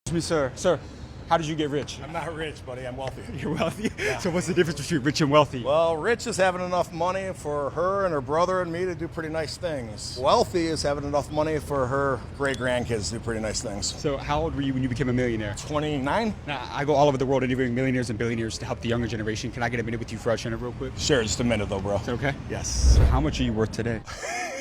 Excuse me, sir. Sir, how did you get rich? I'm not rich, buddy. I'm wealthy. You're wealthy? Yeah. So what's the difference between rich and wealthy? Well, rich is having enough money for her and her brother and me to do pretty nice things. Wealthy is having enough money for her great-grandkids to do pretty nice things. So how old were you when you became a millionaire? 29? Now, I go all over the world interviewing millionaires and billionaires to help the younger generation. Can I get a minute with you for our channel real quick? Sure, just a minute though, bro. Is that okay? Yes. So how much are you worth today?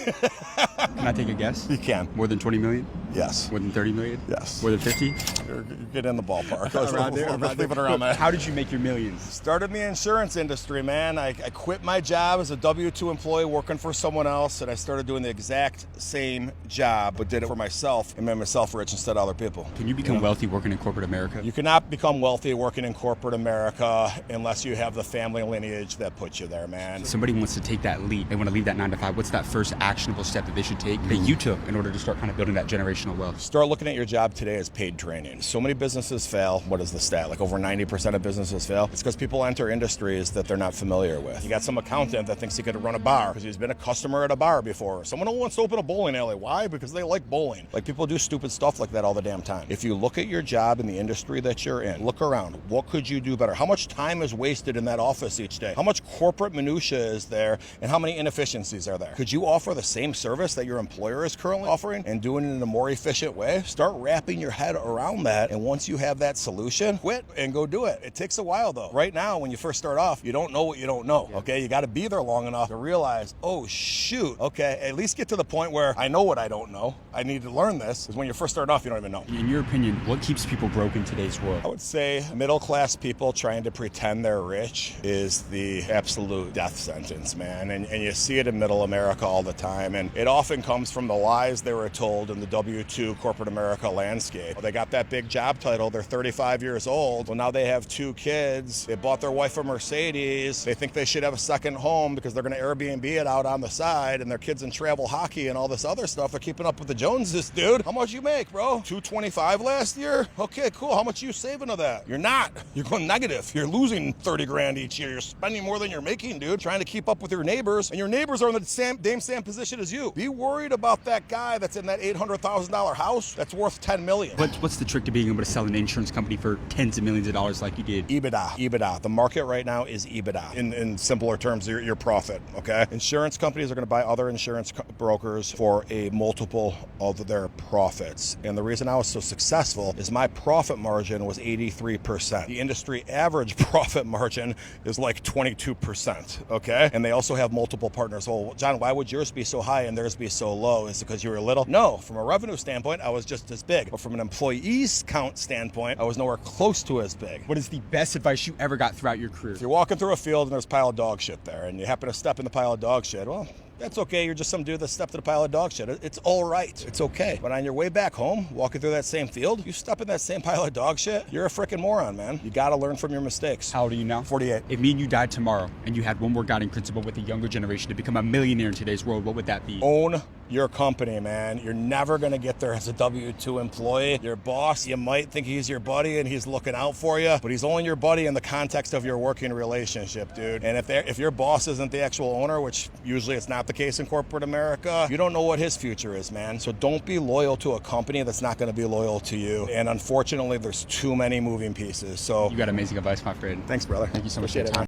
Can I take a guess? You can. More than 20 million? Yes. More than 30 million? Yes. More than 50? You're getting in the ballpark. Around there? Let's leave it around that. How did you make your millions? Started in the insurance industry, man. I quit my job as a W-2 employee working for someone else, and I started doing the exact same job, but did it for myself and made myself rich instead of other people. Can you become wealthy working in corporate America? You cannot become wealthy working in corporate America unless you have the family lineage that puts you there, man. Somebody wants to take that leap. They want to leave that 9 to 5. What's that first actionable step that they should take that you took in order to start kind of building that generational wealth? Start looking at your job today as paid training. So many businesses fail. What is the stat? Like over 90% of businesses fail. It's because people enter industries that they're not familiar with. You got some accountant that thinks he could run a bar because he's been a customer at a bar before. Someone who wants to open a bowling alley. Why? Because they like bowling. Like people do stupid stuff like that all the damn time. If you look at your job in the industry that you're in, look around. What could you do better? How much time is wasted in that office each day? How much corporate minutia is there and how many inefficiencies are there? Could you offer the same service that your employer is currently offering and doing it in a more efficient way? Start wrapping your head around that, and once you have that solution, quit and go do it. It takes a while though. Right now, when you first start off, you don't know what you don't know, okay? You gotta be there long enough to realize, oh shoot, okay, at least get to the point where I know what I don't know. I need to learn this, because when you first start off, you don't even know. In your opinion, what keeps people broke in today's world? I would say middle-class people trying to pretend they're rich is the absolute death sentence, man. And you see it in middle America all the time, and it often comes from the lies they were told in the W-2 corporate America landscape. They got that big job title, they're 35 years old, well now they have 2 kids, they bought their wife a Mercedes, they think they should have a second home because they're gonna Airbnb it out on the side, and their kids in travel hockey and all this other stuff, they're keeping up with the Joneses, dude. How much you make, bro? $225 last year? Okay, cool, how much are you saving of that? You're not. You're going negative. You're losing 30 grand each year. You're spending more than you're making, dude, trying to keep up with your same neighbors, and your neighbors are in the same position as you. Be worried about that guy that's in that $800,000 house that's worth $10 million. What's the trick to being able to sell an insurance company for tens of millions of dollars like you did? EBITDA. The market right now is EBITDA. In simpler terms, your profit, okay? Insurance companies are going to buy other insurance brokers for a multiple of their profits. And the reason I was so successful is my profit margin was 83%. The industry average profit margin is like 22%, okay? And they also have multiple partners. Well, John, why would yours be so high and theirs be so low? Is it because you were little? No, from a revenue standpoint, I was just as big. But from an employees count standpoint, I was nowhere close to as big. What is the best advice you ever got throughout your career? If you're walking through a field and there's a pile of dog shit there and you happen to step in the pile of dog shit, well, that's okay. You're just some dude that stepped in a pile of dog shit. It's all right. It's okay. But on your way back home, walking through that same field, you step in that same pile of dog shit, you're a freaking moron, man. You got to learn from your mistakes. How old are you now? 48. If me and you died tomorrow and you had one more guiding principle with the younger generation to become a millionaire in today's world, what would that be? Own your company, man. You're never going to get there as a W-2 employee. Your boss, you might think he's your buddy and he's looking out for you, but he's only your buddy in the context of your working relationship, dude. And if your boss isn't the actual owner, which usually it's not the case in corporate America, you don't know what his future is, man. So don't be loyal to a company that's not going to be loyal to you. And unfortunately, there's too many moving pieces. So you got amazing advice, my friend. Thanks, brother. Thank you so much for your time.